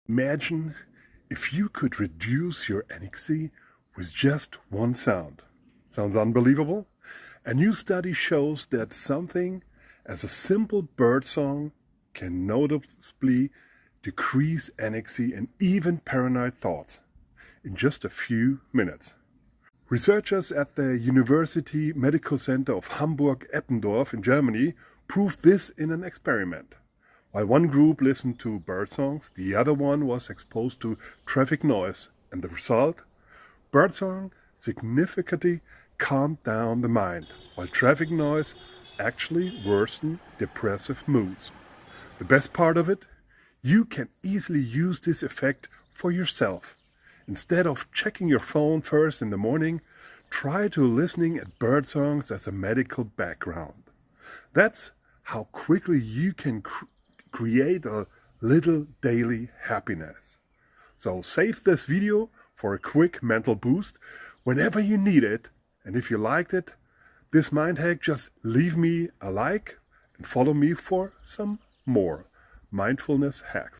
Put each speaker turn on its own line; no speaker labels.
Imagine if you could reduce your anxiety with just one sound. Sounds unbelievable? A new study shows that something as a simple bird song can noticeably decrease anxiety and even paranoid thoughts in just a few minutes. Researchers at the University Medical Center of Hamburg-Eppendorf in Germany proved this in an experiment. While one group listened to bird songs, the other one was exposed to traffic noise, and the result? Birdsong significantly calmed down the mind, while traffic noise actually worsened depressive moods. The best part of it? You can easily use this effect for yourself. Instead of checking your phone first in the morning, try to listening at bird songs as a medical background. That's how quickly you can create a little daily happiness. So save this video for a quick mental boost whenever you need it. And if you liked it, this mind hack, just leave me a like and follow me for some more mindfulness hacks.